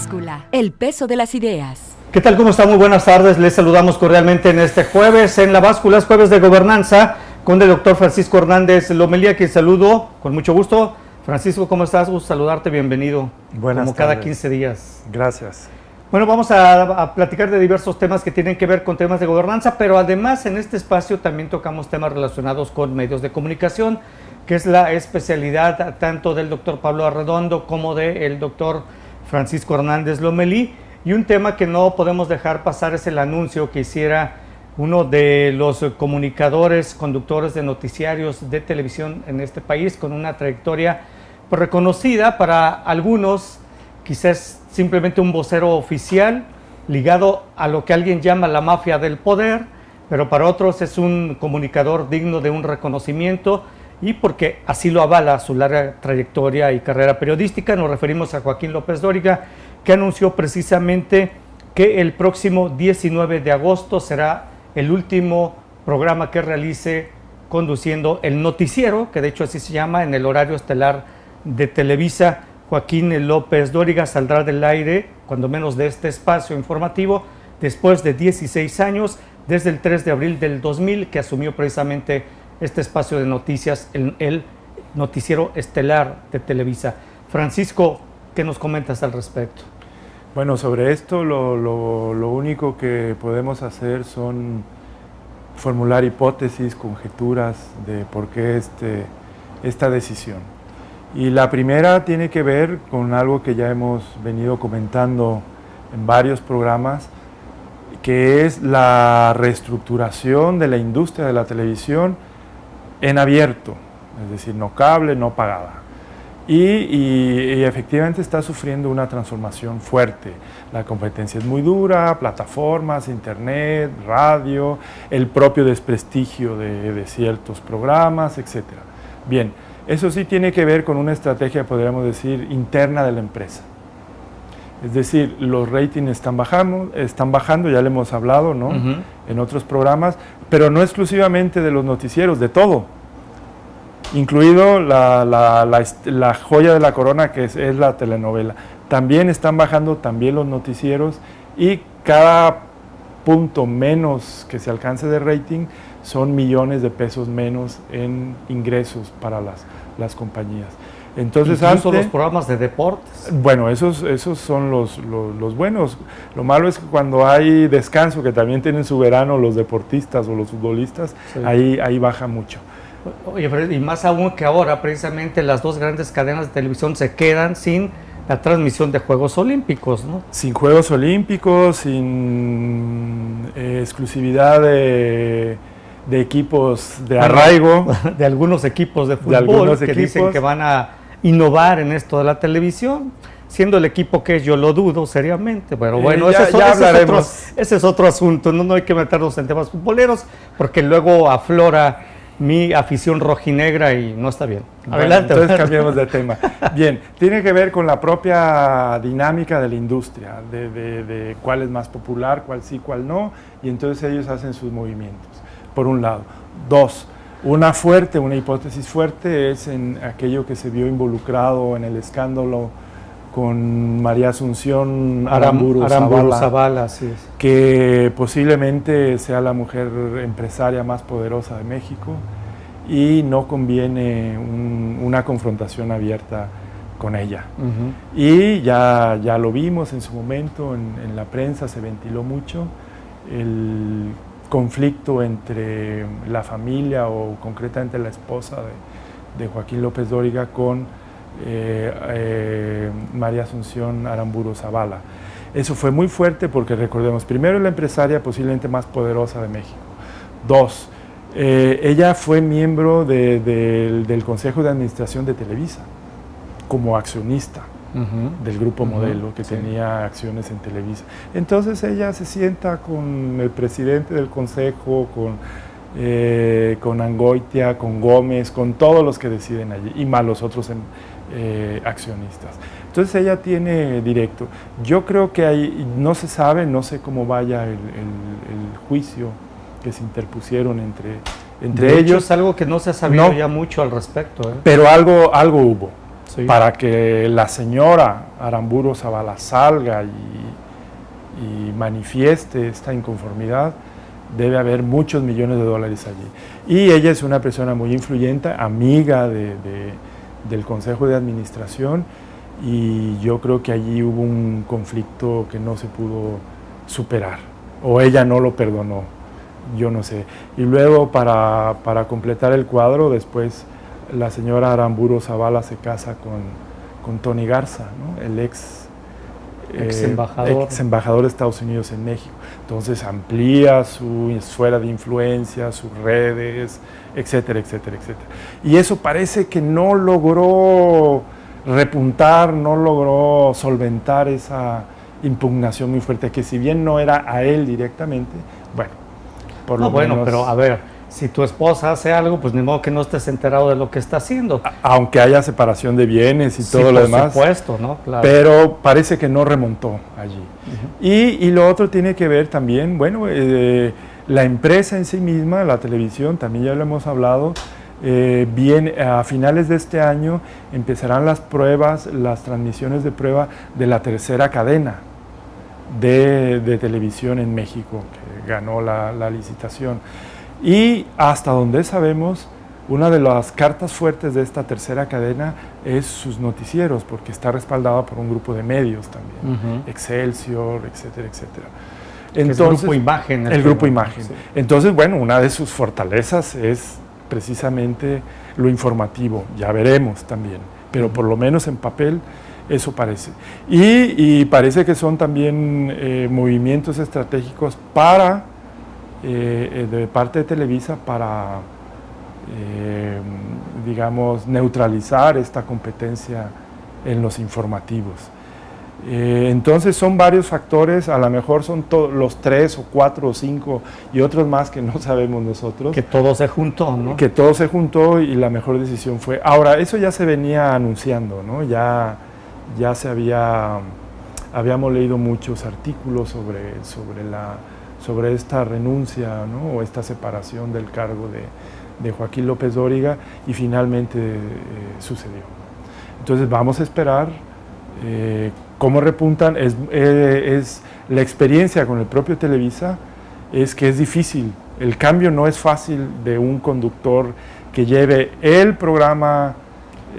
Báscula, el peso de las ideas. ¿Qué tal? ¿Cómo está? Muy buenas tardes. Les saludamos cordialmente en este jueves en La Báscula, es jueves de gobernanza, con el doctor Francisco Hernández Lomelí, a quien saludo con mucho gusto. Francisco, ¿cómo estás? Gusto saludarte, bienvenido. Buenas como cada tardes. 15 días. Gracias. Bueno, vamos a platicar de diversos temas que tienen que ver con temas de gobernanza, pero además en este espacio también tocamos temas relacionados con medios de comunicación, que es la especialidad tanto del doctor Pablo Arredondo como del doctor Francisco Hernández Lomelí. Y un tema que no podemos dejar pasar es el anuncio que hiciera uno de los comunicadores, conductores de noticiarios de televisión en este país, con una trayectoria pues, reconocida para algunos, quizás simplemente un vocero oficial ligado a lo que alguien llama la mafia del poder, pero para otros es un comunicador digno de un reconocimiento, y porque así lo avala su larga trayectoria y carrera periodística. Nos referimos a Joaquín López Dóriga, que anunció precisamente que el próximo 19 de agosto será el último programa que realice conduciendo el noticiero, que de hecho así se llama, en el horario estelar de Televisa. Joaquín López Dóriga saldrá del aire, cuando menos de este espacio informativo, después de 16 años, desde el 3 de abril del 2000, que asumió precisamente este espacio de noticias, el noticiero estelar de Televisa. Francisco, ¿qué nos comentas al respecto? Bueno, sobre esto lo único que podemos hacer son formular hipótesis, conjeturas de por qué esta decisión. Y la primera tiene que ver con algo que ya hemos venido comentando en varios programas, que es la reestructuración de la industria de la televisión en abierto, es decir, no cable, no pagada. Y efectivamente está sufriendo una transformación fuerte. La competencia es muy dura, plataformas, internet, radio, el propio desprestigio de ciertos programas, etc. Bien, eso sí tiene que ver con una estrategia, podríamos decir, interna de la empresa. Es decir, los ratings están bajando, ya le hemos hablado, ¿no? En otros programas, pero no exclusivamente de los noticieros, de todo. Incluido la joya de la corona, que es la telenovela. También están bajando también los noticieros, y cada punto menos que se alcance de rating son millones de pesos menos en ingresos para las compañías. Entonces, incluso los programas de deportes. Bueno, esos son los buenos. Lo malo es que cuando hay descanso, que también tienen su verano los deportistas o los futbolistas, sí, ahí baja mucho. Oye, y más aún que ahora precisamente las dos grandes cadenas de televisión se quedan sin la transmisión de Juegos Olímpicos, ¿no? Sin Juegos Olímpicos, sin exclusividad de equipos de arraigo. De algunos equipos de fútbol que dicen que van a innovar en esto de la televisión, siendo el equipo que es, yo lo dudo seriamente, pero bueno, ese es otro asunto, no hay que meternos en temas futboleros, porque luego aflora mi afición rojinegra y no está bien. Adelante. Bueno, entonces cambiemos de tema. Bien, tiene que ver con la propia dinámica de la industria, de cuál es más popular, cuál sí, cuál no, y entonces ellos hacen sus movimientos, por un lado. Dos, una hipótesis fuerte es en aquello que se vio involucrado en el escándalo con María Asunción Aramburu Zavala, sí, que posiblemente sea la mujer empresaria más poderosa de México, y no conviene una confrontación abierta con ella. Y ya lo vimos en su momento, en la prensa se ventiló mucho el conflicto entre la familia, o concretamente la esposa de Joaquín López Dóriga, con María Asunción Aramburu Zavala. Eso fue muy fuerte porque, recordemos, primero, la empresaria posiblemente más poderosa de México. Dos, ella fue miembro del Consejo de Administración de Televisa como accionista del Grupo Modelo, que tenía acciones en Televisa. Entonces ella se sienta con el presidente del consejo, con Angoitia, con Gómez, con todos los que deciden allí, y más los otros accionistas. Entonces ella tiene directo. Yo creo que ahí no se sabe, no sé cómo vaya el juicio que se interpusieron entre de ellos. Hecho, es algo que no se ha sabido ya mucho al respecto. Pero algo hubo. Sí. Para que la señora Aramburu Zavala salga y manifieste esta inconformidad, debe haber muchos millones de dólares allí. Y ella es una persona muy influyente, amiga del Consejo de Administración, y yo creo que allí hubo un conflicto que no se pudo superar, o ella no lo perdonó, yo no sé. Y luego, para completar el cuadro, después la señora Aramburu Zavala se casa con Tony Garza, ¿no? El ex embajador de Estados Unidos en México. Entonces amplía su esfera de influencia, sus redes, etcétera, etcétera, etcétera. Y eso parece que no logró repuntar, no logró solventar esa impugnación muy fuerte, que si bien no era a él directamente, bueno, por lo menos... Bueno, pero a ver, si tu esposa hace algo, pues ni modo que no estés enterado de lo que está haciendo. Aunque haya separación de bienes y todo lo demás. Por supuesto, ¿no? Claro. Pero parece que no remontó allí. Y lo otro tiene que ver también, bueno, la empresa en sí misma, la televisión, también ya lo hemos hablado, bien, a finales de este año empezarán las pruebas, las transmisiones de prueba de la tercera cadena de televisión en México, que ganó la licitación. Y hasta donde sabemos, una de las cartas fuertes de esta tercera cadena es sus noticieros, porque está respaldada por un grupo de medios también, Excelsior, etcétera, etcétera. Entonces, el Grupo Imagen. El Grupo Imagen. Sí. Entonces, bueno, una de sus fortalezas es precisamente lo informativo, ya veremos también, pero por lo menos en papel eso parece. Y parece que son también movimientos estratégicos para... de parte de Televisa para, digamos, neutralizar esta competencia en los informativos. Entonces son varios factores, a lo mejor son los 3 o 4 o 5 y otros más que no sabemos nosotros. Que todo se juntó, ¿no? Que todo se juntó y la mejor decisión fue... Ahora, eso ya se venía anunciando, ¿no? Ya se habíamos leído muchos artículos sobre esta renuncia, ¿no? O esta separación del cargo de Joaquín López Dóriga, y finalmente sucedió. Entonces vamos a esperar cómo repuntan. Es la experiencia con el propio Televisa es que es difícil, el cambio no es fácil de un conductor que lleve el programa,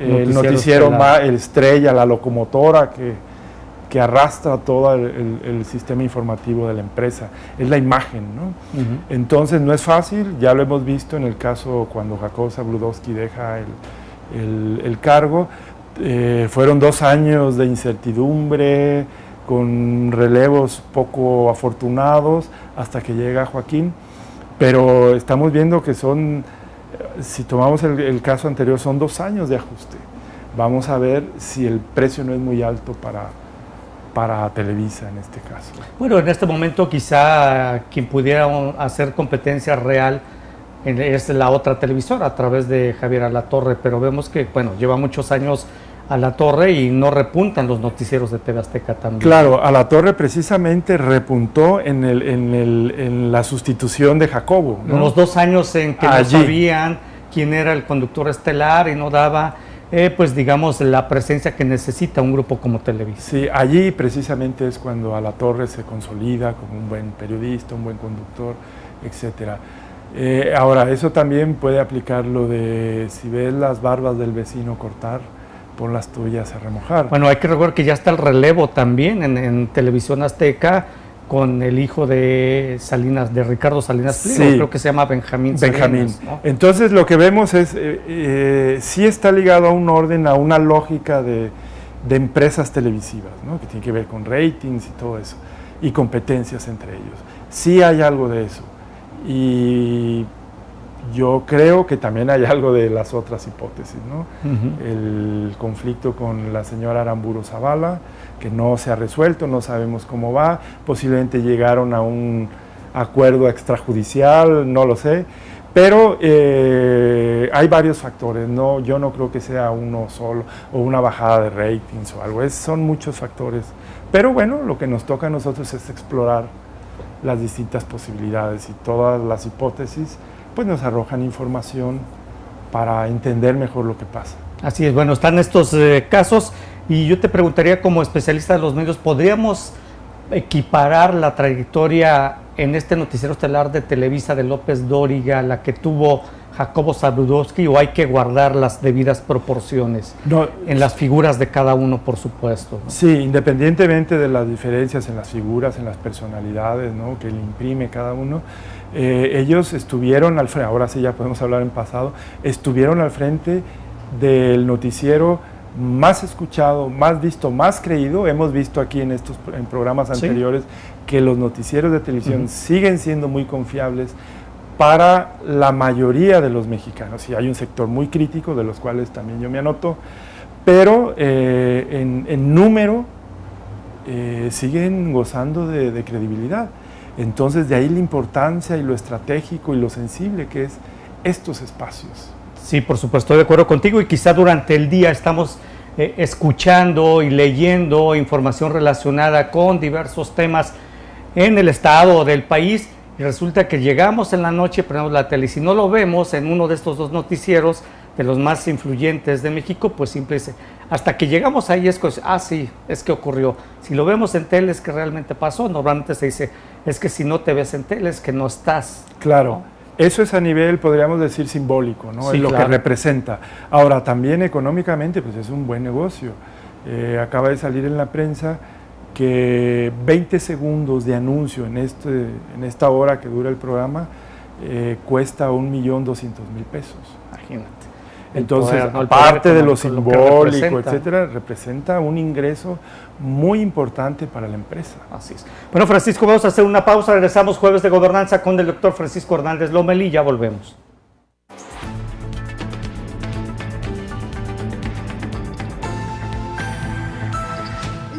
el noticiero más, el estrella, la locomotora que arrastra todo el sistema informativo de la empresa, es la imagen, ¿no? Entonces no es fácil, ya lo hemos visto en el caso cuando Jacobo Zabludovsky deja el cargo. Fueron 2 años de incertidumbre, con relevos poco afortunados, hasta que llega Joaquín, pero estamos viendo que son, si tomamos el caso anterior, son 2 años de ajuste. Vamos a ver si el precio no es muy alto para Televisa en este caso. Bueno, en este momento quizá quien pudiera hacer competencia real es la otra televisora a través de Javier Alatorre, pero vemos que, bueno, lleva muchos años Alatorre y no repuntan los noticieros de TV Azteca también. Claro, Alatorre precisamente repuntó en la sustitución de Jacobo, ¿no? Los 2 años en que no sabían quién era el conductor estelar y no daba... pues digamos la presencia que necesita un grupo como Televisa. Sí, allí precisamente es cuando Alatorre se consolida como un buen periodista, un buen conductor, etcétera. Ahora, eso también puede aplicar lo de si ves las barbas del vecino cortar, pon las tuyas a remojar. Bueno, hay que recordar que ya está el relevo también en Televisión Azteca con el hijo de Salinas, de Ricardo Salinas Pliego, sí, creo que se llama Benjamín Salinas, ¿no? Entonces lo que vemos es, sí está ligado a un orden, a una lógica de empresas televisivas, ¿no? Que tiene que ver con ratings y todo eso, y competencias entre ellos. Sí hay algo de eso, y yo creo que también hay algo de las otras hipótesis, ¿no? El conflicto con la señora Aramburu Zavala, que no se ha resuelto, no sabemos cómo va, posiblemente llegaron a un acuerdo extrajudicial, no lo sé, pero hay varios factores, ¿no? Yo no creo que sea uno solo, o una bajada de ratings o algo, son muchos factores, pero bueno, lo que nos toca a nosotros es explorar las distintas posibilidades, y todas las hipótesis pues nos arrojan información para entender mejor lo que pasa. Así es, bueno, están estos casos y yo te preguntaría como especialista de los medios, ¿podríamos equiparar la trayectoria en este noticiero estelar de Televisa de López Dóriga, la que tuvo Jacobo Zabludovsky, o hay que guardar las debidas proporciones en las figuras de cada uno, por supuesto, ¿no? Sí, independientemente de las diferencias en las figuras, en las personalidades, ¿no?, que le imprime cada uno, ellos estuvieron al frente, ahora sí ya podemos hablar en pasado, estuvieron al frente del noticiero más escuchado, más visto, más creído. Hemos visto aquí en programas anteriores que los noticieros de televisión siguen siendo muy confiables para la mayoría de los mexicanos. Y hay un sector muy crítico, de los cuales también yo me anoto, pero en número siguen gozando de credibilidad. Entonces, de ahí la importancia y lo estratégico y lo sensible que es estos espacios. Sí, por supuesto, estoy de acuerdo contigo, y quizá durante el día estamos escuchando y leyendo información relacionada con diversos temas en el estado o del país, y resulta que llegamos en la noche, prendemos la tele, y si no lo vemos en uno de estos dos noticieros, de los más influyentes de México, pues simplemente hasta que llegamos ahí es que, sí, es que ocurrió. Si lo vemos en tele es que realmente pasó. Normalmente se dice, es que si no te ves en tele es que no estás. Claro. ¿No? Eso es a nivel, podríamos decir, simbólico, ¿no? Sí, es lo claro. que representa. Ahora, también económicamente, pues es un buen negocio. Acaba de salir en la prensa que 20 segundos de anuncio en esta hora que dura el programa cuesta 1.200.000 pesos. Imagínate. Entonces, poder, ¿no? aparte de lo simbólico, simbólico, etcétera, representa un ingreso muy importante para la empresa. Así es. Bueno, Francisco, vamos a hacer una pausa. Regresamos Jueves de Gobernanza con el doctor Francisco Hernández Lomelí. Ya volvemos.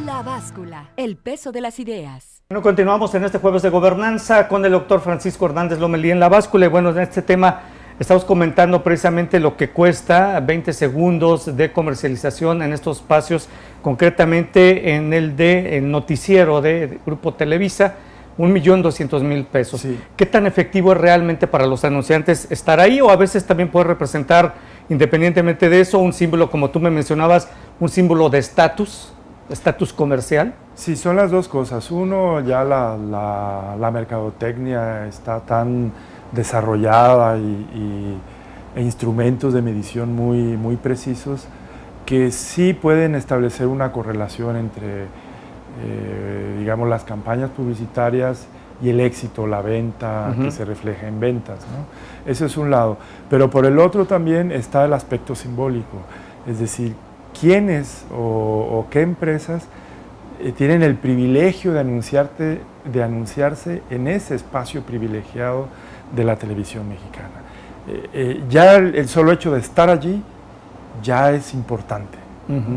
La báscula, el peso de las ideas. Bueno, continuamos en este Jueves de Gobernanza con el doctor Francisco Hernández Lomelí en La Báscula. Y bueno, en este tema estamos comentando precisamente lo que cuesta 20 segundos de comercialización en estos espacios, concretamente en el noticiero de Grupo Televisa, 1.200.000 pesos. Sí. ¿Qué tan efectivo es realmente para los anunciantes estar ahí, o a veces también puede representar, independientemente de eso, un símbolo, como tú me mencionabas, un símbolo de estatus comercial? Sí, son las dos cosas. Uno, ya la mercadotecnia está tan desarrollada e instrumentos de medición muy precisos que sí pueden establecer una correlación entre, digamos, las campañas publicitarias y el éxito, la venta, que se refleja en ventas, ¿no? Eso es un lado. Pero por el otro también está el aspecto simbólico, es decir, quiénes o qué empresas tienen el privilegio de anunciarse en ese espacio privilegiado de la televisión mexicana. Ya el solo hecho de estar allí ya es importante.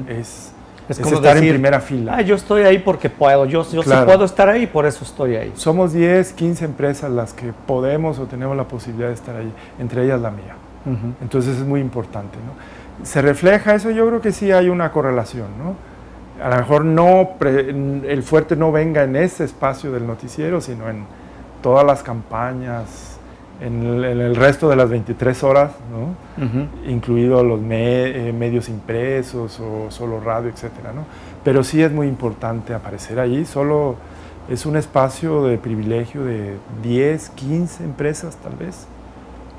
Es como estar decir, en primera fila. Yo estoy ahí porque puedo, yo claro. Sí puedo estar ahí, por eso estoy ahí. Somos 10, 15 empresas las que podemos o tenemos la posibilidad de estar ahí, entre ellas la mía. Entonces es muy importante, ¿no? ¿Se refleja eso? Yo creo que sí hay una correlación, ¿no? A lo mejor el fuerte no venga en ese espacio del noticiero, sino en todas las campañas, en el resto de las 23 horas, ¿no? Incluidos los medios impresos o solo radio, etcétera, ¿no? Pero sí es muy importante aparecer ahí. Solo es un espacio de privilegio de 10, 15 empresas tal vez.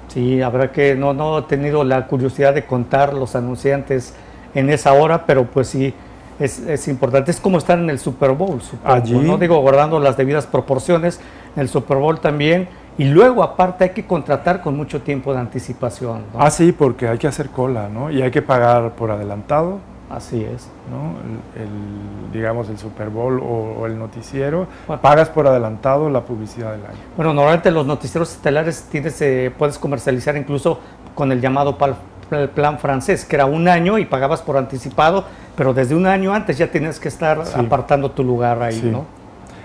Sí, habrá que, no he tenido la curiosidad de contar los anunciantes en esa hora, pero pues sí, es importante. Es como estar en el Super Bowl, supongo, allí, ¿no? Digo, guardando las debidas proporciones, en el Super Bowl también, y luego aparte hay que contratar con mucho tiempo de anticipación, ¿no? Sí, porque hay que hacer cola, ¿no? Y hay que pagar por adelantado. Así es. ¿No? Digamos, el Super Bowl o el noticiero, pagas por adelantado la publicidad del año. Bueno, normalmente los noticieros estelares puedes comercializar incluso con el llamado plan francés, que era un año y pagabas por anticipado, pero desde un año antes ya tienes que estar apartando tu lugar ahí, ¿no?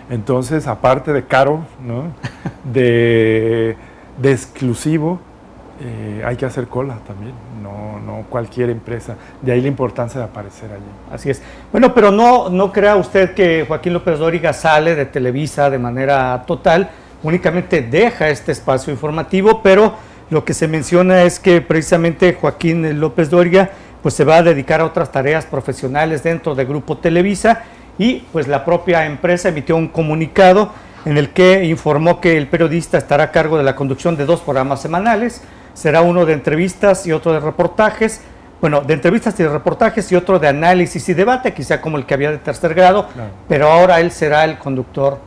Entonces, aparte de caro, ¿no? de exclusivo, hay que hacer cola también, no cualquier empresa. De ahí la importancia de aparecer allí. Así es. Bueno, pero no crea usted que Joaquín López Dóriga sale de Televisa de manera total, únicamente deja este espacio informativo, pero lo que se menciona es que precisamente Joaquín López Dóriga pues se va a dedicar a otras tareas profesionales dentro de Grupo Televisa, y pues la propia empresa emitió un comunicado en el que informó que el periodista estará a cargo de la conducción de 2 programas semanales. Será uno de entrevistas y otro de reportajes. Bueno, de entrevistas y de reportajes, y otro de análisis y debate, quizá como el que había de tercer grado, claro. Pero ahora él será el conductor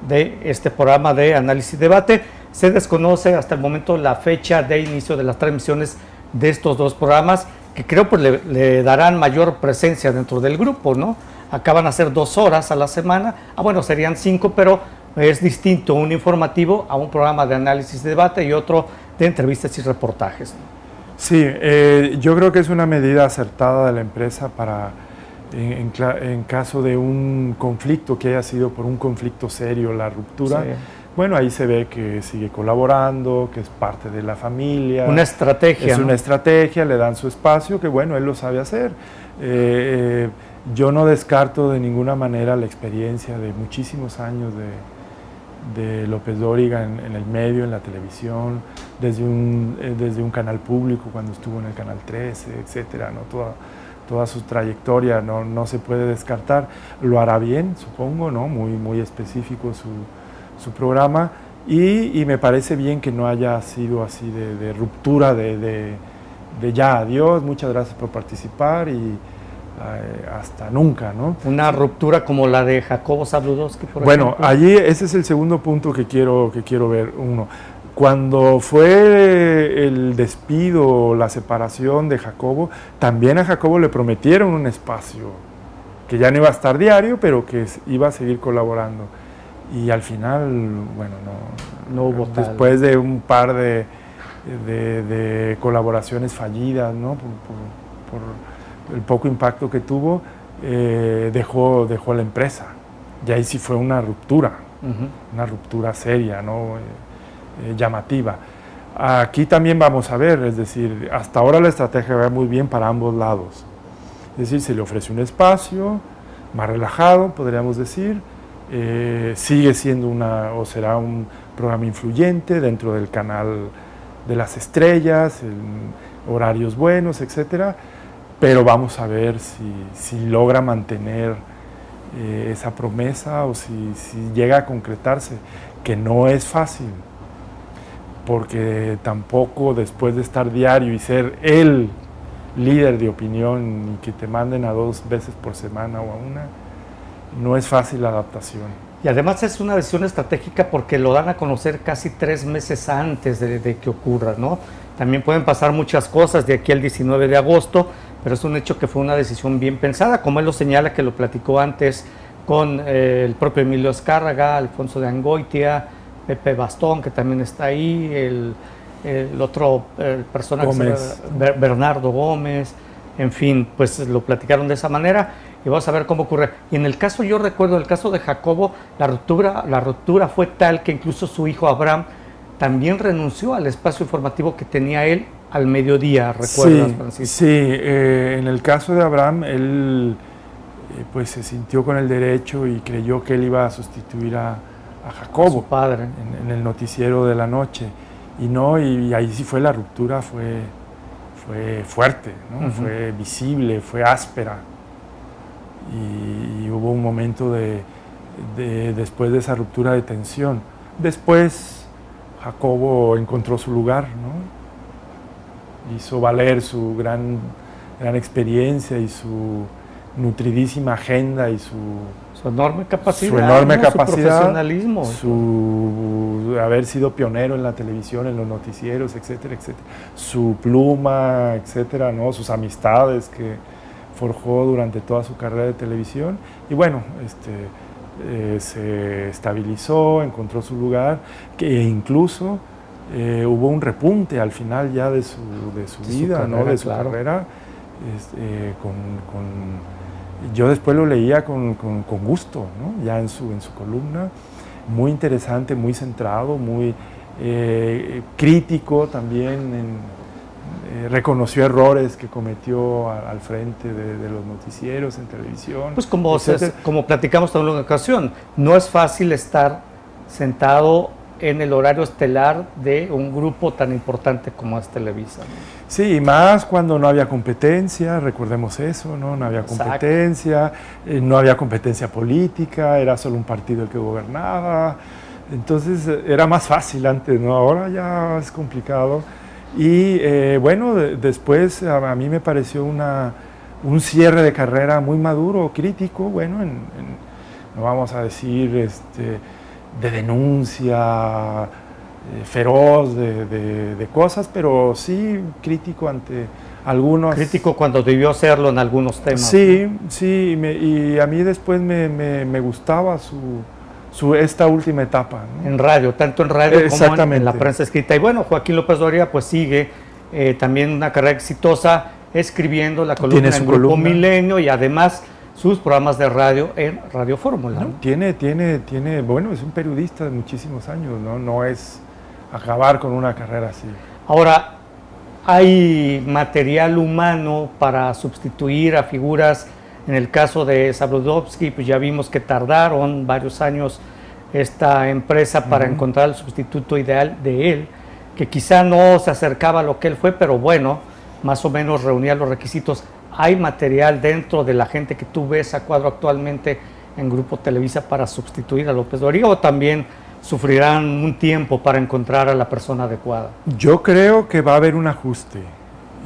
de este programa de análisis y debate. Se desconoce hasta el momento la fecha de inicio de las transmisiones de estos 2 programas, que creo pues le darán mayor presencia dentro del grupo, ¿no? Acaban a ser 2 horas a la semana, bueno, serían 5, pero es distinto un informativo a un programa de análisis y debate y otro de entrevistas y reportajes, ¿no? Sí, yo creo que es una medida acertada de la empresa para, en caso de un conflicto que haya sido por un conflicto serio, la ruptura, sí. Bueno, ahí se ve que sigue colaborando, que es parte de la familia. Una estrategia. Es, ¿no? Una estrategia, le dan su espacio, que bueno, él lo sabe hacer. Yo no descarto de ninguna manera la experiencia de muchísimos años de López Dóriga en el medio, en la televisión, desde un canal público, cuando estuvo en el Canal 13, etcétera, ¿no? Toda su trayectoria no se puede descartar. Lo hará bien, supongo, ¿no? Muy específico su programa, y me parece bien que no haya sido así de ruptura, de ya, adiós, muchas gracias por participar y hasta nunca, ¿no? Una ruptura como la de Jacobo Zabludovsky, por bueno, ejemplo. Allí ese es el segundo punto que quiero ver. Uno, cuando fue el despido, la separación de Jacobo, también a Jacobo le prometieron un espacio, que ya no iba a estar diario, pero que iba a seguir colaborando. Y al final, bueno, no hubo tal. Después de un par de colaboraciones fallidas, ¿no? Por el poco impacto que tuvo, dejó la empresa. Y ahí sí fue una ruptura, una ruptura seria, ¿no? Llamativa. Aquí también vamos a ver, es decir, hasta ahora la estrategia va muy bien para ambos lados. Es decir, se le ofrece un espacio más relajado, podríamos decir, sigue siendo será un programa influyente dentro del canal de las estrellas, en horarios buenos, etcétera, pero vamos a ver si logra mantener esa promesa o si llega a concretarse, que no es fácil, porque tampoco después de estar diario y ser el líder de opinión y que te manden a 2 veces por semana o a una, no es fácil la adaptación. Y además es una decisión estratégica porque lo dan a conocer casi 3 meses antes de que ocurra, ¿no? También pueden pasar muchas cosas de aquí al 19 de agosto, pero es un hecho que fue una decisión bien pensada, como él lo señala, que lo platicó antes con el propio Emilio Azcárraga, Alfonso de Angoitia, Pepe Bastón, que también está ahí, el otro personaje, Bernardo Gómez, en fin, pues lo platicaron de esa manera y vamos a ver cómo ocurre. Y en el caso, yo recuerdo, el caso de Jacobo, la ruptura fue tal que incluso su hijo Abraham también renunció al espacio informativo que tenía él al mediodía, ¿recuerdas, Francisco? Sí, en el caso de Abraham, él pues se sintió con el derecho y creyó que él iba a sustituir a Jacobo, su padre, en el noticiero de la noche, y ahí sí fue la ruptura, fue fuerte, ¿no? Fue visible, fue áspera, y hubo un momento después de esa ruptura de tensión. Después Jacobo encontró su lugar, ¿no? Hizo valer su gran experiencia y su nutridísima agenda y su enorme capacidad, su profesionalismo, su haber sido pionero en la televisión, en los noticieros, etcétera, etcétera, su pluma, etcétera, ¿no? Sus amistades que forjó durante toda su carrera de televisión, y bueno, se estabilizó, encontró su lugar, que incluso hubo un repunte al final ya de su vida, carrera, ¿no? De su carrera, yo después lo leía con gusto, ¿no? Ya en su columna, muy interesante, muy centrado, muy crítico también, reconoció errores que cometió al frente de los noticieros en televisión. Pues como platicamos en una ocasión, no es fácil estar sentado en el horario estelar de un grupo tan importante como es Televisa, ¿no? Sí, y más cuando no había competencia, recordemos eso, ¿no? No había competencia, no había competencia política, era solo un partido el que gobernaba, entonces era más fácil antes, ¿no? Ahora ya es complicado. Y bueno, después a mí me pareció un cierre de carrera muy maduro, crítico, bueno, no vamos a decir de denuncia feroz de cosas, pero sí crítico ante algunos. Crítico cuando debió hacerlo en algunos temas. Sí, ¿no? Sí, y a mí después me gustaba esta última etapa, ¿no? En radio, tanto en radio como en la prensa escrita. Y bueno, Joaquín López Dóriga pues sigue también una carrera exitosa escribiendo la columna en Grupo Milenio y además sus programas de radio en Radio Fórmula, ¿no? Tiene, bueno, es un periodista de muchísimos años, ¿no? No es acabar con una carrera así. Ahora, ¿hay material humano para sustituir a figuras? En el caso de Zabludovsky, pues ya vimos que tardaron varios años esta empresa para encontrar el sustituto ideal de él, que quizá no se acercaba a lo que él fue, pero bueno, más o menos reunía los requisitos. ¿Hay material dentro de la gente que tú ves a cuadro actualmente en Grupo Televisa para sustituir a López Dóriga, o también sufrirán un tiempo para encontrar a la persona adecuada? Yo creo que va a haber un ajuste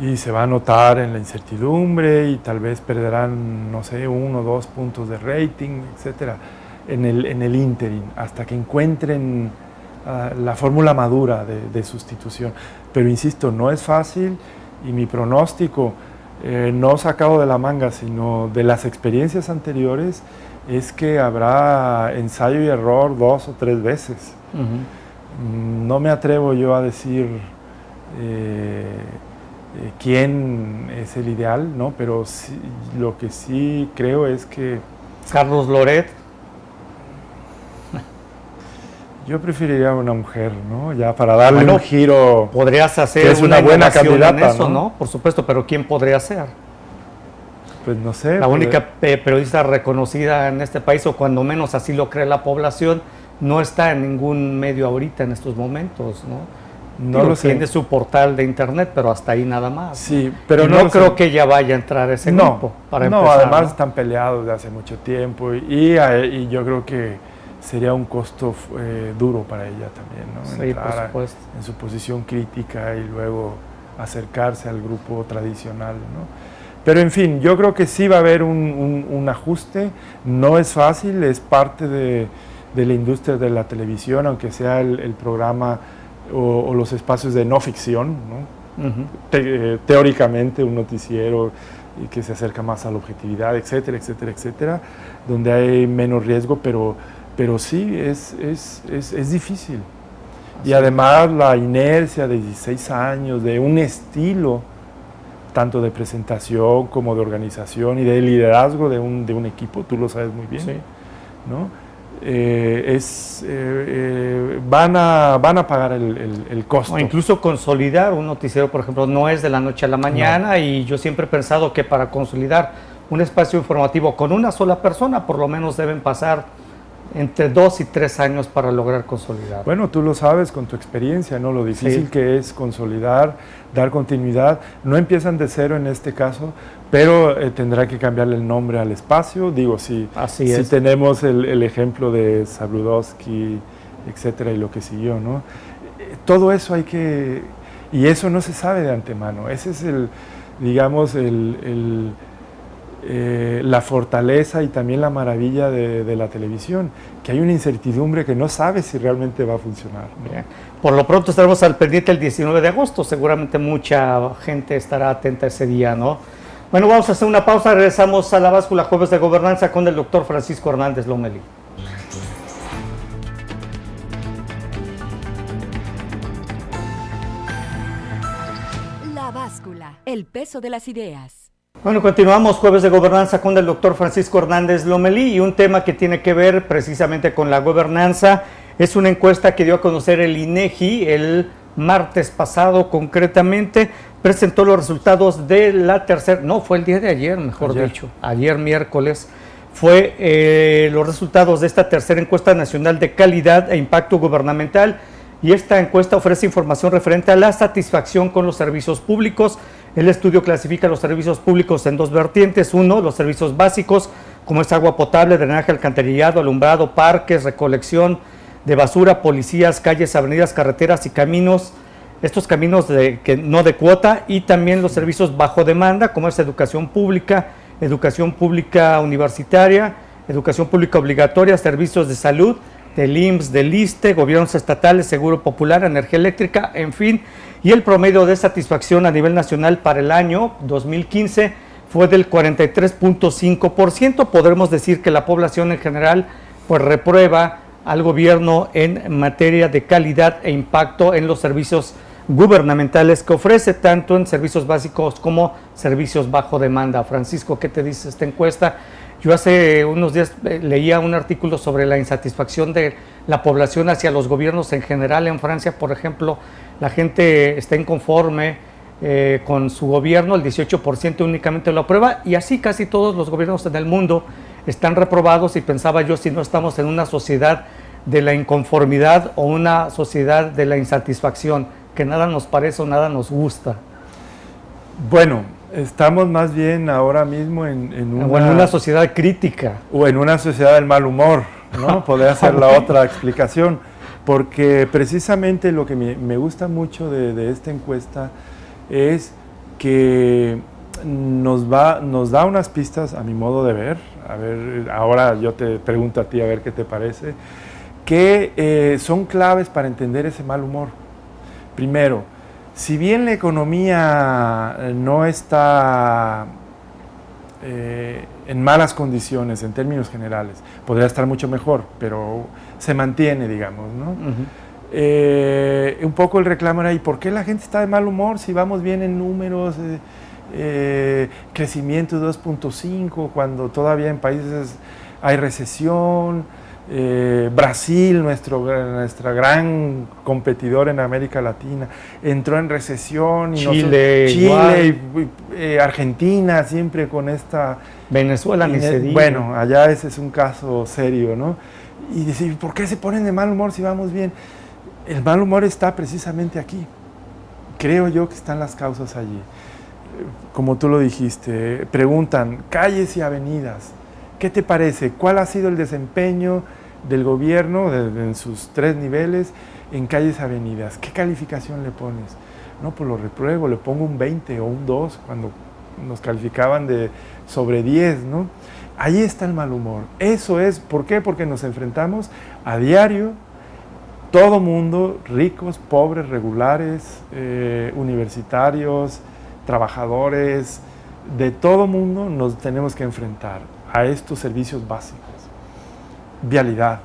y se va a notar en la incertidumbre y tal vez perderán, no sé, 1 o 2 puntos de rating, etcétera, en el ínterin, hasta que encuentren la fórmula madura de sustitución. Pero insisto, no es fácil y mi pronóstico, no sacado de la manga, sino de las experiencias anteriores, es que habrá ensayo y error 2 o 3 veces. No me atrevo yo a decir quién es el ideal, ¿no? Pero sí, lo que sí creo es que... Carlos Loret. Yo preferiría una mujer, ¿no? Ya para darle un giro. Podrías hacer que es una buena candidata, en eso, ¿no? Por supuesto, pero ¿quién podría ser? Pues no sé. La única periodista reconocida en este país, o cuando menos así lo cree la población, no está en ningún medio ahorita en estos momentos, ¿no? No lo sé. Tiene su portal de internet, pero hasta ahí nada más. Sí, pero no creo que ella vaya a entrar a ese grupo. Para empezar, además están peleados de hace mucho tiempo y yo creo que sería un costo duro para ella también, ¿no? Sí, entrar por supuesto. en su posición crítica y luego acercarse al grupo tradicional, ¿no? Pero en fin, yo creo que sí va a haber un ajuste, no es fácil, es parte de la industria de la televisión, aunque sea el programa o los espacios de no ficción, ¿no? Teóricamente un noticiero que se acerca más a la objetividad, etcétera, etcétera, etcétera, donde hay menos riesgo, pero sí es difícil. Y además la inercia de 16 años, de un estilo tanto de presentación como de organización y de liderazgo de un equipo, tú lo sabes muy bien, sí, ¿no? Van a pagar el costo. O incluso consolidar un noticiero, por ejemplo, no es de la noche a la mañana, no. Y yo siempre he pensado que para consolidar un espacio informativo con una sola persona, por lo menos deben pasar entre 2 y 3 años para lograr consolidar. Bueno, tú lo sabes con tu experiencia, ¿no? Lo difícil que es consolidar, dar continuidad. No empiezan de cero en este caso, pero tendrá que cambiarle el nombre al espacio. Digo, si tenemos el ejemplo de Zabludovsky, etcétera, y lo que siguió, ¿no? Todo eso hay que... Y eso no se sabe de antemano. Ese es digamos, la fortaleza y también la maravilla de la televisión, que hay una incertidumbre que no sabe si realmente va a funcionar, ¿no? Bien. Por lo pronto estaremos al pendiente el 19 de agosto, seguramente mucha gente estará atenta ese día, ¿no? Bueno, vamos a hacer una pausa, regresamos a La Báscula, Jueves de Gobernanza, con el doctor Francisco Hernández Lomelí. La Báscula, el peso de las ideas. Bueno, continuamos Jueves de Gobernanza con el doctor Francisco Hernández Lomelí, y un tema que tiene que ver precisamente con la gobernanza. Es una encuesta que dio a conocer el INEGI el martes pasado, concretamente presentó los resultados de la tercera, no, fue el día de ayer, mejor dicho, ayer miércoles, fue los resultados de esta tercera encuesta nacional de calidad e impacto gubernamental, y esta encuesta ofrece información referente a la satisfacción con los servicios públicos. El estudio clasifica los servicios públicos en dos vertientes: uno, los servicios básicos, como es agua potable, drenaje, alcantarillado, alumbrado, parques, recolección de basura, policías, calles, avenidas, carreteras y caminos, estos caminos que no de cuota, y también los servicios bajo demanda, como es educación pública universitaria, educación pública obligatoria, servicios de salud, del IMSS, del ISSSTE, gobiernos estatales, seguro popular, energía eléctrica, en fin. Y el promedio de satisfacción a nivel nacional para el año 2015 fue del 43.5%. Podremos decir que la población en general pues reprueba al gobierno en materia de calidad e impacto en los servicios gubernamentales que ofrece, tanto en servicios básicos como servicios bajo demanda. Francisco, ¿qué te dice esta encuesta? Yo hace unos días leía un artículo sobre la insatisfacción de la población hacia los gobiernos en general. En Francia, por ejemplo, la gente está inconforme con su gobierno, el 18% únicamente lo aprueba, y así casi todos los gobiernos en el mundo están reprobados. Y pensaba yo, si no estamos en una sociedad de la inconformidad o una sociedad de la insatisfacción, que nada nos parece o nada nos gusta. Bueno, estamos más bien ahora mismo en una sociedad crítica. O en una sociedad del mal humor, ¿no? Podría ser la otra explicación, porque precisamente lo que me gusta mucho de esta encuesta es que nos da unas pistas, a mi modo de ver. A ver, ahora yo te pregunto a ti a ver qué te parece, que son claves para entender ese mal humor. Primero, si bien la economía no está en malas condiciones en términos generales, podría estar mucho mejor, pero se mantiene, digamos, ¿no? Un poco el reclamo era, ¿y por qué la gente está de mal humor si vamos bien en números? Crecimiento 2.5, cuando todavía en países hay recesión. Brasil, nuestra gran competidor en América Latina, entró en recesión, y Chile y Argentina siempre con esta... Venezuela ni se diga. Bueno, allá ese es un caso serio, ¿no? Y decir, ¿por qué se ponen de mal humor si vamos bien? El mal humor está precisamente aquí. Creo yo que están las causas allí. Como tú lo dijiste, preguntan, calles y avenidas, ¿qué te parece? ¿Cuál ha sido el desempeño del gobierno en sus 3 niveles en calles y avenidas? ¿Qué calificación le pones? No, pues lo repruebo, le pongo un 20 o un 2 cuando nos calificaban de sobre 10, ¿no? Ahí está el mal humor. Eso es, ¿por qué? Porque nos enfrentamos a diario, todo mundo, ricos, pobres, regulares, universitarios, trabajadores, de todo mundo nos tenemos que enfrentar a estos servicios básicos, vialidad,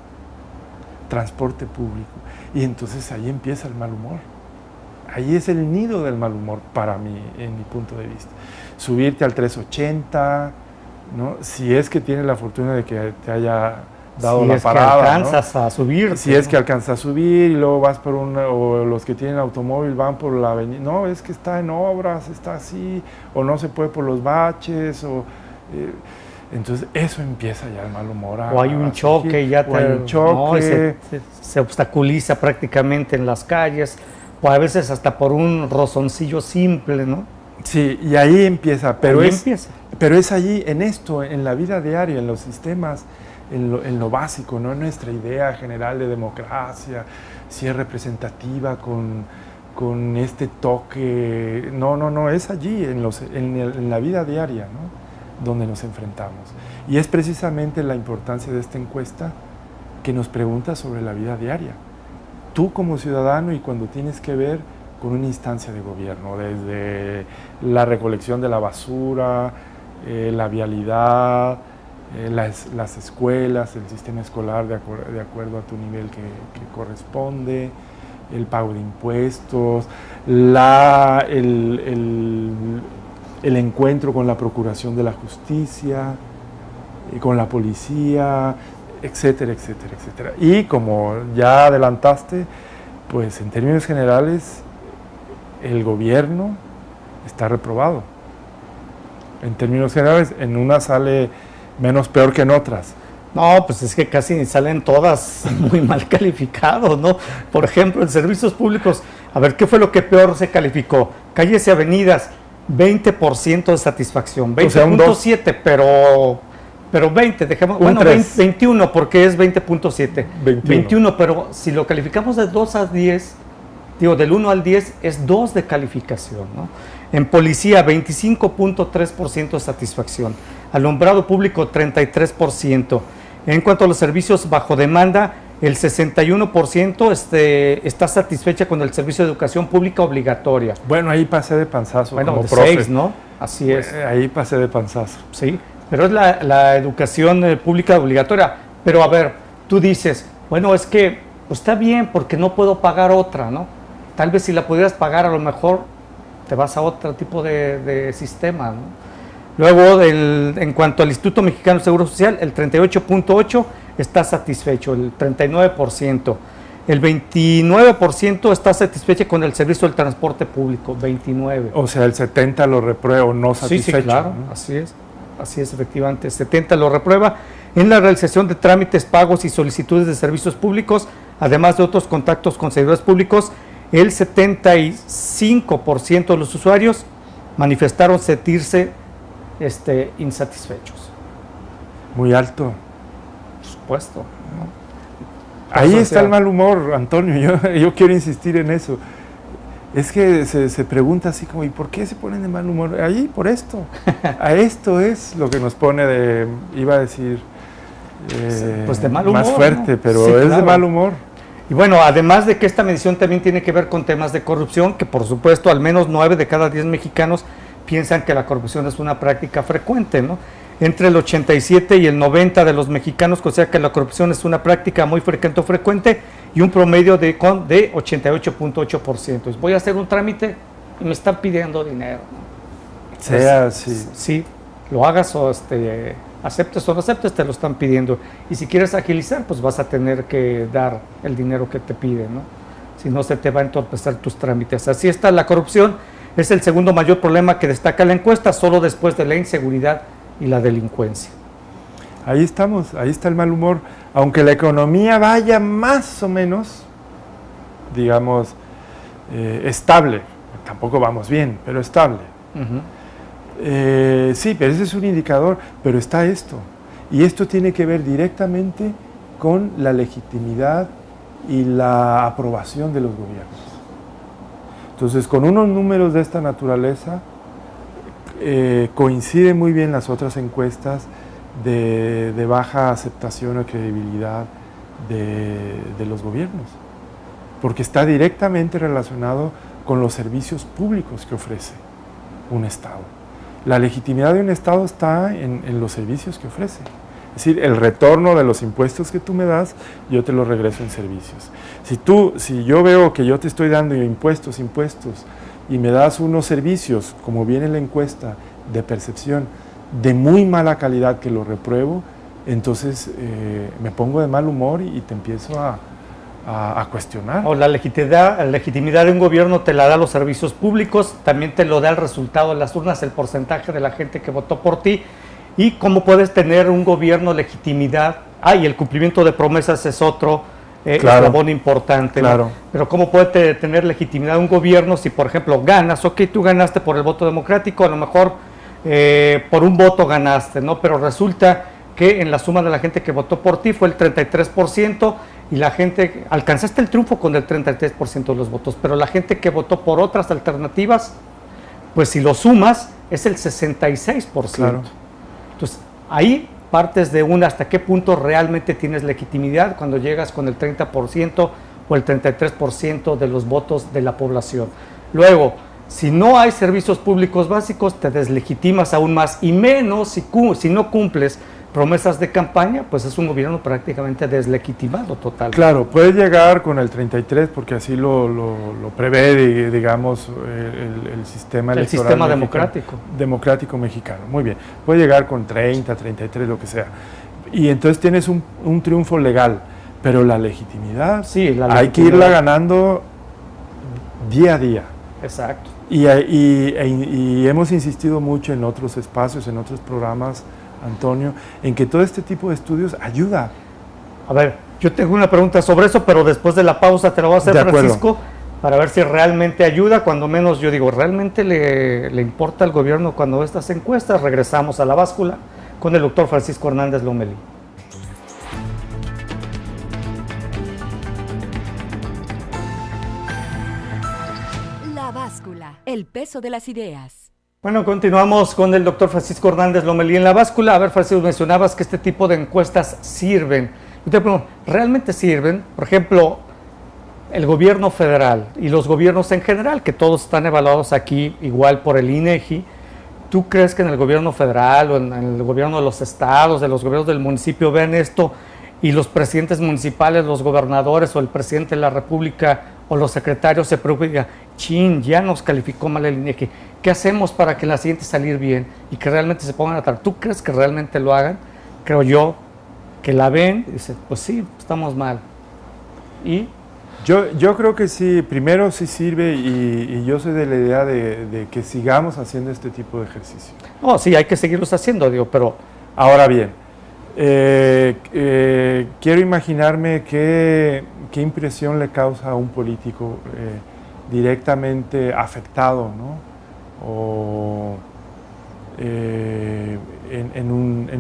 transporte público, y entonces ahí empieza el mal humor. Ahí es el nido del mal humor para mí, en mi punto de vista. Subirte al 380, ¿no? Si es que tienes la fortuna de que te haya dado la parada, si alcanzas, ¿no?, a subir. Si es que alcanzas a subir y luego vas por o los que tienen automóvil van por la avenida, no, es que está en obras, está así, o no se puede por los baches, entonces eso empieza ya el mal humor. O hay un choque, se obstaculiza prácticamente en las calles, o a veces hasta por un rozoncillo simple, ¿no? Sí, y ahí empieza, pero es allí, en esto, en la vida diaria, en los sistemas, en lo básico, no en nuestra idea general de democracia, si es representativa con este toque. No, es allí, en la vida diaria, ¿no?, donde nos enfrentamos. Y es precisamente la importancia de esta encuesta que nos pregunta sobre la vida diaria. Tú como ciudadano, y cuando tienes que ver con una instancia de gobierno, desde la recolección de la basura, la vialidad, las escuelas, el sistema escolar de acuerdo a tu nivel que corresponde, el pago de impuestos, el encuentro con la procuración de la justicia, con la policía, etcétera, etcétera, etcétera. Y como ya adelantaste, pues en términos generales, el gobierno está reprobado. En términos generales, en una sale menos peor que en otras. No, pues es que casi salen todas muy mal calificados, ¿no? Por ejemplo, en servicios públicos, a ver, ¿qué fue lo que peor se calificó? Calles y avenidas, 20% de satisfacción, 20.7, pero 20, dejemos, bueno, 21 porque es 20.7, 21, pero si lo calificamos de 2 a 10, digo, del 1 al 10 es 2 de calificación, ¿no? En policía, 25.3% de satisfacción, alumbrado público, 33%. En cuanto a los servicios bajo demanda, el 61% está satisfecha con el servicio de educación pública obligatoria. Bueno, ahí pasé de panzazo. Bueno, como de profe. 6, ¿no? Así es. Ahí pasé de panzazo. Sí, pero es la educación pública obligatoria. Pero a ver, tú dices, bueno, es que pues está bien porque no puedo pagar otra, ¿no? Tal vez si la pudieras pagar, a lo mejor te vas a otro tipo de sistema, ¿no? Luego, en cuanto al Instituto Mexicano de Seguro Social, el 38.8% está satisfecho, el 39%. El 29% está satisfecho con el servicio del transporte público, 29%. O sea, el 70% lo reprueba o no satisfecho. Sí, claro, ¿no? así es, efectivamente. 70% lo reprueba. En la realización de trámites, pagos y solicitudes de servicios públicos, además de otros contactos con servidores públicos, el 75% de los usuarios manifestaron sentirse insatisfechos. Muy alto. Por supuesto, ¿no? Ahí está el mal humor, Antonio. Yo quiero insistir en eso. Es que se pregunta así como, ¿y por qué se ponen de mal humor? Ahí, por esto. A esto es lo que nos pone de, iba a decir, pues de mal humor, más fuerte, ¿no? Pero sí, es claro. de mal humor. Y bueno, además de que esta medición también tiene que ver con temas de corrupción, que por supuesto al menos 9 de cada 10 mexicanos piensan que la corrupción es una práctica frecuente, ¿no? Entre el 87 y el 90 de los mexicanos consideran que la corrupción es una práctica muy frecuente o frecuente, y un promedio de 88.8%. Voy a hacer un trámite y me están pidiendo dinero, ¿no? Sea así. Sí, lo hagas o aceptes o no aceptes, te lo están pidiendo. Y si quieres agilizar, pues vas a tener que dar el dinero que te piden, ¿no? Si no, se te va a entorpecer tus trámites. Así está la corrupción. Es el segundo mayor problema que destaca la encuesta, solo después de la inseguridad y la delincuencia. Ahí estamos, ahí está el mal humor. Aunque la economía vaya más o menos, digamos, estable, tampoco vamos bien, pero estable. Sí, pero ese es un indicador, pero está esto. Y esto tiene que ver directamente con la legitimidad y la aprobación de los gobiernos. Entonces, con unos números de esta naturaleza, coinciden muy bien las otras encuestas de baja aceptación o credibilidad de los gobiernos, porque está directamente relacionado con los servicios públicos que ofrece un Estado. La legitimidad de un Estado está en los servicios que ofrece. Es decir, el retorno de los impuestos que tú me das, yo te lo regreso en servicios. Si yo veo que yo te estoy dando impuestos, y me das unos servicios, como viene en la encuesta, de percepción, de muy mala calidad que lo repruebo, entonces me pongo de mal humor y te empiezo a cuestionar. O la legitimidad de un gobierno te la da los servicios públicos, también te lo da el resultado de las urnas, el porcentaje de la gente que votó por ti. ¿Y cómo puedes tener un gobierno legitimidad? Y el cumplimiento de promesas es otro eslabón importante, claro. ¿no? Pero ¿cómo puede tener legitimidad un gobierno si, por ejemplo, ganas? Ok, tú ganaste por el voto democrático, a lo mejor por un voto ganaste, ¿no? Pero resulta que en la suma de la gente que votó por ti fue el 33%, y la gente, alcanzaste el triunfo con el 33% de los votos, pero la gente que votó por otras alternativas, pues si lo sumas, es el 66%. Claro. Entonces, ahí partes de hasta qué punto realmente tienes legitimidad cuando llegas con el 30% o el 33% de los votos de la población. Luego, si no hay servicios públicos básicos, te deslegitimas aún más, y menos si no cumples promesas de campaña, pues es un gobierno prácticamente deslegitimado total. Claro, puede llegar con el 33, porque así lo prevé, digamos, el sistema electoral. El sistema democrático mexicano. Muy bien, puede llegar con 30, 33, lo que sea. Y entonces tienes un triunfo legal, pero la legitimidad, sí, hay que irla ganando día a día. Exacto. Y hemos insistido mucho en otros espacios, en otros programas, Antonio, en que todo este tipo de estudios ayuda. A ver, yo tengo una pregunta sobre eso, pero después de la pausa te la voy a hacer, Francisco, para ver si realmente ayuda. Cuando menos yo digo, ¿realmente le importa al gobierno cuando ve estas encuestas? Regresamos a La Báscula con el doctor Francisco Hernández Lomelí. La Báscula, el peso de las ideas. Bueno, continuamos con el doctor Francisco Hernández Lomelí en La Báscula. A ver, Francisco, mencionabas que este tipo de encuestas sirven. Yo te pregunto, ¿realmente sirven? Por ejemplo, el gobierno federal y los gobiernos en general, que todos están evaluados aquí igual por el INEGI. ¿Tú crees que en el gobierno federal o en el gobierno de los estados, de los gobiernos del municipio ven esto y los presidentes municipales, los gobernadores o el presidente de la República o los secretarios se preocupan, chin, ya nos calificó mal el INEGI, ¿qué hacemos para que en la siguiente salir bien y que realmente se pongan a tratar? ¿Tú crees que realmente lo hagan? Creo yo que la ven y dicen, pues sí, estamos mal. Y yo creo que sí, primero sí sirve y yo soy de la idea de que sigamos haciendo este tipo de ejercicio. No, sí, hay que seguirlos haciendo, digo, pero ahora bien, quiero imaginarme qué impresión le causa a un político directamente afectado, ¿no? O en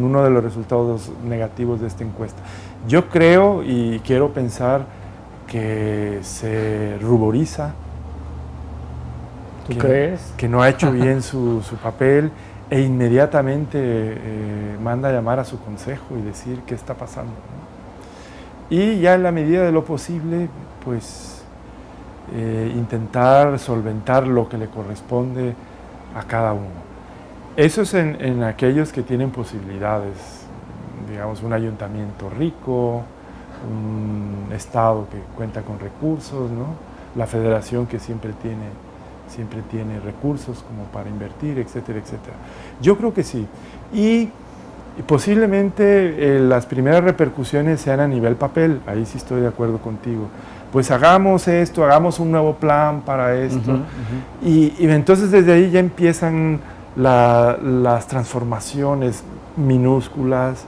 uno de los resultados negativos de esta encuesta. Yo creo y quiero pensar que se ruboriza. ¿Tú crees? Que no ha hecho bien su papel e inmediatamente manda a llamar a su consejo y decir qué está pasando, ¿no? Y ya en la medida de lo posible, pues intentar solventar lo que le corresponde a cada uno. Eso es en aquellos que tienen posibilidades, digamos un ayuntamiento rico, un estado que cuenta con recursos, ¿no? La federación que siempre tiene recursos como para invertir, etcétera, etcétera. Yo creo que sí. Y posiblemente las primeras repercusiones sean a nivel papel, ahí sí estoy de acuerdo contigo. Pues hagamos esto, hagamos un nuevo plan para esto. Y entonces desde ahí ya empiezan las transformaciones minúsculas,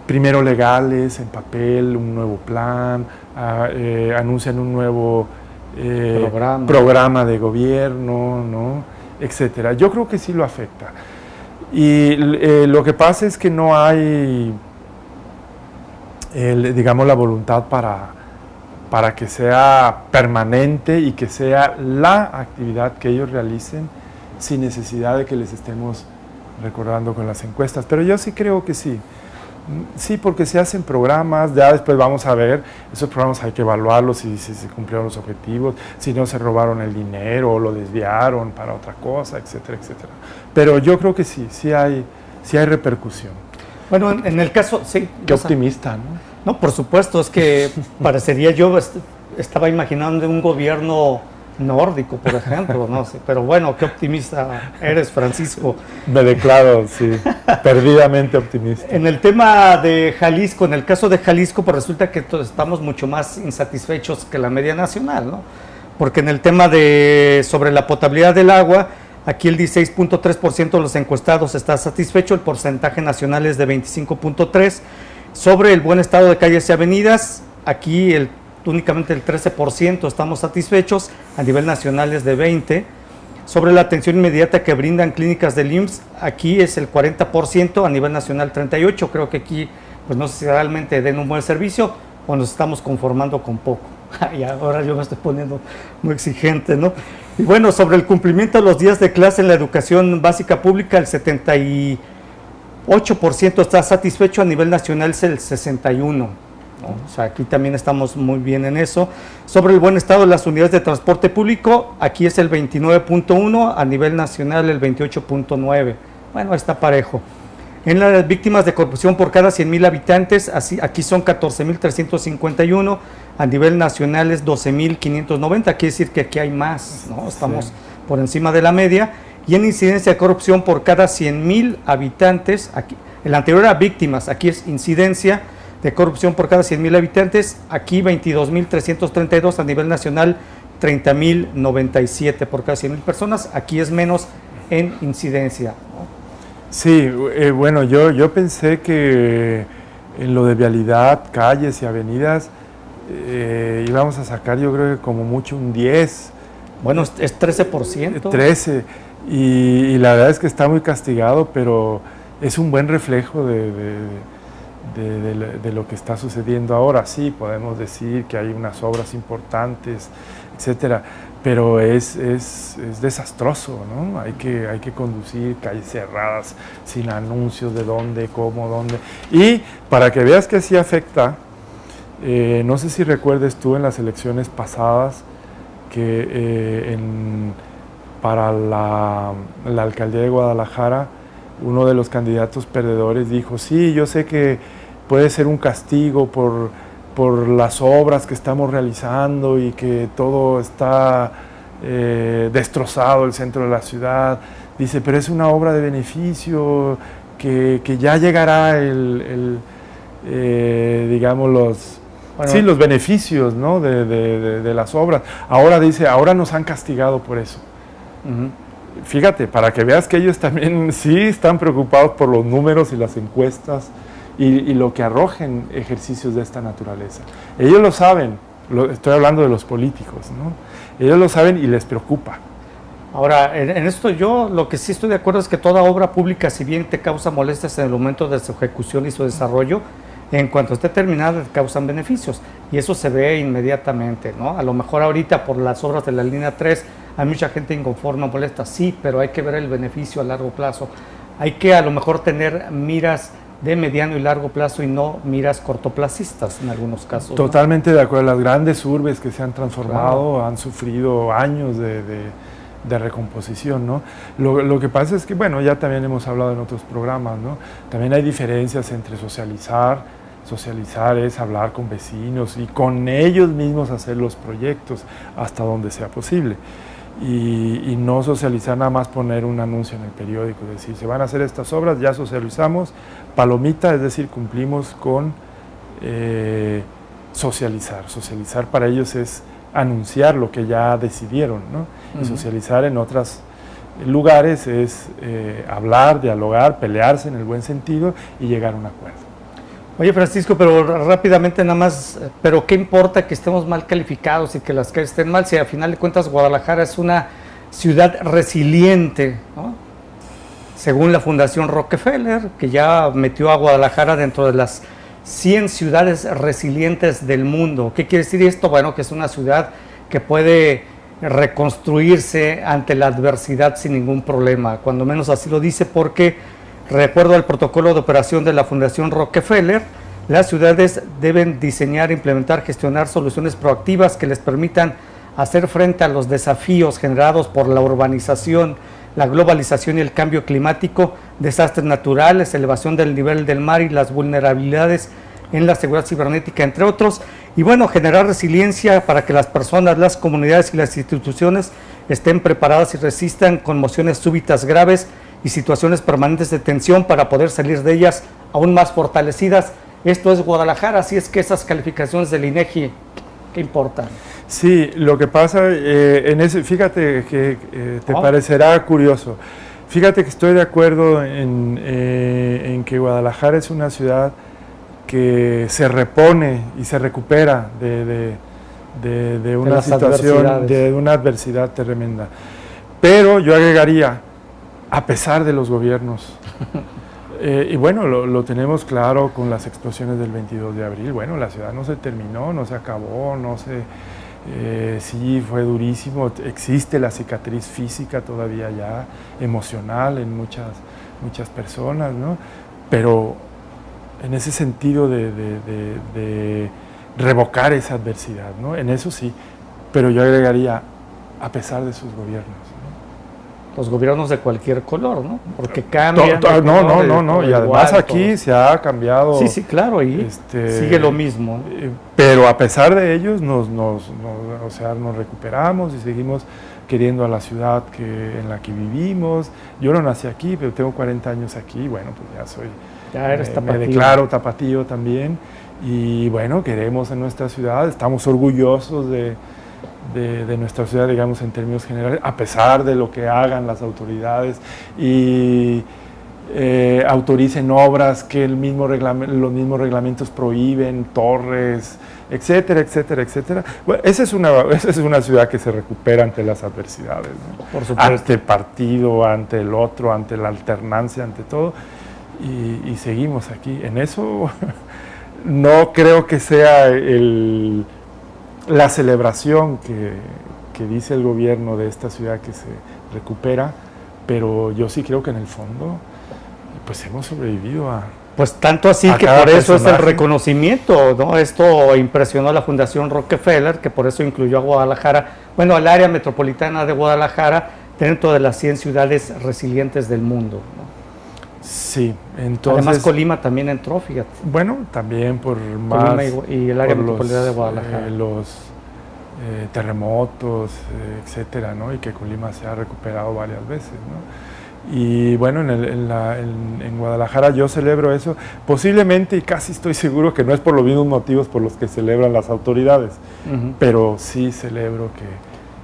primero legales, en papel, un nuevo plan, anuncian un nuevo programa de gobierno, ¿no? Etcétera. Yo creo que sí lo afecta. Y lo que pasa es que no hay, digamos, la voluntad para que sea permanente y que sea la actividad que ellos realicen sin necesidad de que les estemos recordando con las encuestas. Pero yo sí creo que sí. Sí, porque se hacen programas, ya después vamos a ver, esos programas hay que evaluarlos, si se cumplieron los objetivos, si no se robaron el dinero o lo desviaron para otra cosa, etcétera, etcétera. Pero yo creo que sí hay repercusión. Bueno, en el caso, sí. Qué optimista, ¿no? No, por supuesto, es que parecería yo estaba imaginando un gobierno nórdico, por ejemplo, no sé, pero bueno, qué optimista eres, Francisco. Me declaro, sí, perdidamente optimista. En el tema de Jalisco, en el caso de Jalisco, pues resulta que estamos mucho más insatisfechos que la media nacional, ¿no? Porque en el tema sobre la potabilidad del agua, aquí el 16.3% de los encuestados está satisfecho, el porcentaje nacional es de 25.3%. Sobre el buen estado de calles y avenidas, aquí únicamente el 13% estamos satisfechos, a nivel nacional es de 20%. Sobre la atención inmediata que brindan clínicas del IMSS, aquí es el 40%, a nivel nacional 38%. Creo que aquí, pues no sé si realmente den un buen servicio o nos estamos conformando con poco. Y ahora yo me estoy poniendo muy exigente, ¿no? Y bueno, sobre el cumplimiento de los días de clase en la educación básica pública, el 78% está satisfecho, a nivel nacional es el 61%. ¿no? O sea, aquí también estamos muy bien en eso. Sobre el buen estado de las unidades de transporte público, aquí es el 29.1%, a nivel nacional el 28.9%. Bueno, está parejo. En las víctimas de corrupción por cada 100,000 habitantes, aquí son 14,351, a nivel nacional es 12,590, quiere decir que aquí hay más, ¿no? Estamos por encima de la media. Y en incidencia de corrupción por cada 100,000 habitantes, aquí, el anterior era víctimas, aquí es incidencia de corrupción por cada 100,000 habitantes, aquí 22,332, a nivel nacional 30,097 por cada 100,000 personas, aquí es menos en incidencia, ¿no? Sí, bueno, yo pensé que en lo de vialidad, calles y avenidas íbamos a sacar, yo creo que como mucho un 10. Bueno, es 13%. 13, y la verdad es que está muy castigado, pero es un buen reflejo de lo que está sucediendo ahora. Sí, podemos decir que hay unas obras importantes, etcétera, pero es desastroso, ¿no? Hay que conducir calles cerradas, sin anuncios de dónde, cómo, dónde. Y para que veas que sí afecta, no sé si recuerdes tú en las elecciones pasadas que para la alcaldía de Guadalajara, uno de los candidatos perdedores dijo, sí, yo sé que puede ser un castigo por las obras que estamos realizando y que todo está destrozado el centro de la ciudad. Dice, pero es una obra de beneficio, que ya llegará digamos, los beneficios, ¿no? de las obras. Ahora dice, ahora nos han castigado por eso. Fíjate, para que veas que ellos también sí están preocupados por los números y las encuestas y lo que arrojen ejercicios de esta naturaleza. Ellos lo saben, estoy hablando de los políticos, ¿no? Ellos lo saben y les preocupa. Ahora, en esto yo lo que sí estoy de acuerdo es que toda obra pública, si bien te causa molestias en el momento de su ejecución y su desarrollo, en cuanto esté terminada, te causan beneficios, y eso se ve inmediatamente, ¿no? A lo mejor ahorita por las obras de la línea 3 hay mucha gente inconforme, molesta, sí, pero hay que ver el beneficio a largo plazo. Hay que a lo mejor tener miras de mediano y largo plazo y no miras cortoplacistas en algunos casos. Totalmente, ¿no? De acuerdo. Las grandes urbes que se han transformado, claro, han sufrido años de recomposición, ¿no? Lo que pasa es que, bueno, ya también hemos hablado en otros programas, ¿no? También hay diferencias entre socializar es hablar con vecinos y con ellos mismos hacer los proyectos hasta donde sea posible. Y no socializar nada más poner un anuncio en el periódico, decir, se van a hacer estas obras, ya socializamos, palomita, es decir, cumplimos con socializar. Socializar para ellos es anunciar lo que ya decidieron, ¿no? Y socializar en otros lugares es hablar, dialogar, pelearse en el buen sentido y llegar a un acuerdo. Oye, Francisco, pero rápidamente nada más, pero ¿qué importa que estemos mal calificados y que las calles estén mal si al final de cuentas Guadalajara es una ciudad resiliente, ¿no? Según la Fundación Rockefeller, que ya metió a Guadalajara dentro de las 100 ciudades resilientes del mundo. ¿Qué quiere decir esto? Bueno, que es una ciudad que puede reconstruirse ante la adversidad sin ningún problema, cuando menos así lo dice, porque recuerdo al protocolo de operación de la Fundación Rockefeller, las ciudades deben diseñar, implementar, gestionar soluciones proactivas que les permitan hacer frente a los desafíos generados por la urbanización, la globalización y el cambio climático, desastres naturales, elevación del nivel del mar y las vulnerabilidades en la seguridad cibernética, entre otros. Y bueno, generar resiliencia para que las personas, las comunidades y las instituciones estén preparadas y resistan conmociones súbitas graves y situaciones permanentes de tensión para poder salir de ellas aún más fortalecidas. Esto es Guadalajara, así es que esas calificaciones del INEGI, ¿qué importan? Sí, lo que pasa, fíjate que te parecerá curioso. Fíjate que estoy de acuerdo en que Guadalajara es una ciudad que se repone y se recupera de una situación, de una adversidad tremenda. Pero yo agregaría, a pesar de los gobiernos. Y bueno, lo tenemos claro con las explosiones del 22 de abril. Bueno, la ciudad no se terminó, no se acabó, sí fue durísimo. Existe la cicatriz física todavía ya, emocional en muchas personas, ¿no? Pero en ese sentido de revocar esa adversidad, ¿no? En eso sí, pero yo agregaría, a pesar de sus gobiernos. Los gobiernos de cualquier color, ¿no? Porque cambian. No, y además aquí se ha cambiado. Sí, claro, y sigue lo mismo. Pero a pesar de ellos, nos recuperamos y seguimos queriendo a la ciudad en la que vivimos. Yo no nací aquí, pero tengo 40 años aquí, bueno, pues ya eres tapatío. Me declaro tapatío también, y bueno, queremos en nuestra ciudad, estamos orgullosos de nuestra ciudad, digamos, en términos generales, a pesar de lo que hagan las autoridades, y autoricen obras que los mismos reglamentos prohíben, torres, etcétera, etcétera, etcétera. Bueno, esa es una ciudad que se recupera ante las adversidades, ¿no? Por supuesto. Ante el partido, ante el otro, ante la alternancia, ante todo, y seguimos aquí. En eso no creo que sea la celebración que dice el gobierno de esta ciudad que se recupera, pero yo sí creo que en el fondo pues hemos sobrevivido a... Pues tanto así que por eso es el reconocimiento, ¿no? Esto impresionó a la Fundación Rockefeller, que por eso incluyó a Guadalajara, bueno, al área metropolitana de Guadalajara, dentro de las 100 ciudades resilientes del mundo, ¿no? Sí, entonces... Además Colima también entró, fíjate. Bueno, también por más... Colima y el área metropolitana de Guadalajara. Los terremotos, etcétera, ¿no? Y que Colima se ha recuperado varias veces, ¿no? Y bueno, en Guadalajara yo celebro eso, posiblemente y casi estoy seguro que no es por los mismos motivos por los que celebran las autoridades, pero sí celebro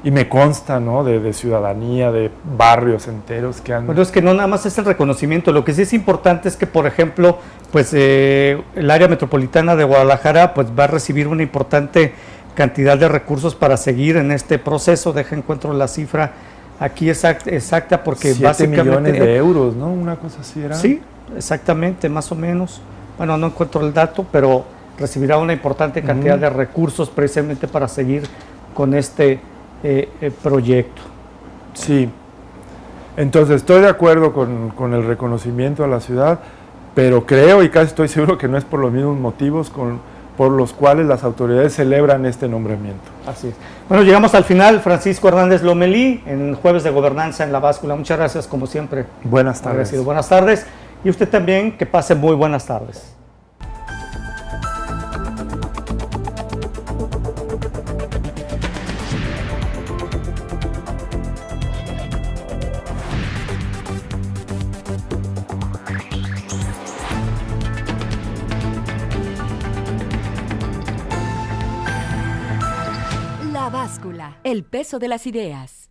y me consta, ¿no? De ciudadanía, de barrios enteros que han... Bueno, es que no nada más es el reconocimiento, lo que sí es importante es que, por ejemplo, pues el área metropolitana de Guadalajara pues va a recibir una importante cantidad de recursos para seguir en este proceso. Encuentro la cifra aquí exacta porque 7 básicamente... millones de euros, ¿no? Una cosa así era. Sí, exactamente, más o menos. Bueno, no encuentro el dato, pero recibirá una importante cantidad de recursos precisamente para seguir con este proyecto. Sí, entonces estoy de acuerdo con el reconocimiento a la ciudad, pero creo y casi estoy seguro que no es por los mismos motivos por los cuales las autoridades celebran este nombramiento. Así es. Bueno, llegamos al final. Francisco Hernández Lomelí, en Jueves de Gobernanza en La Báscula. Muchas gracias, como siempre. Buenas tardes. Agradecido. Buenas tardes. Y usted también, que pase muy buenas tardes. La Báscula, el peso de las ideas.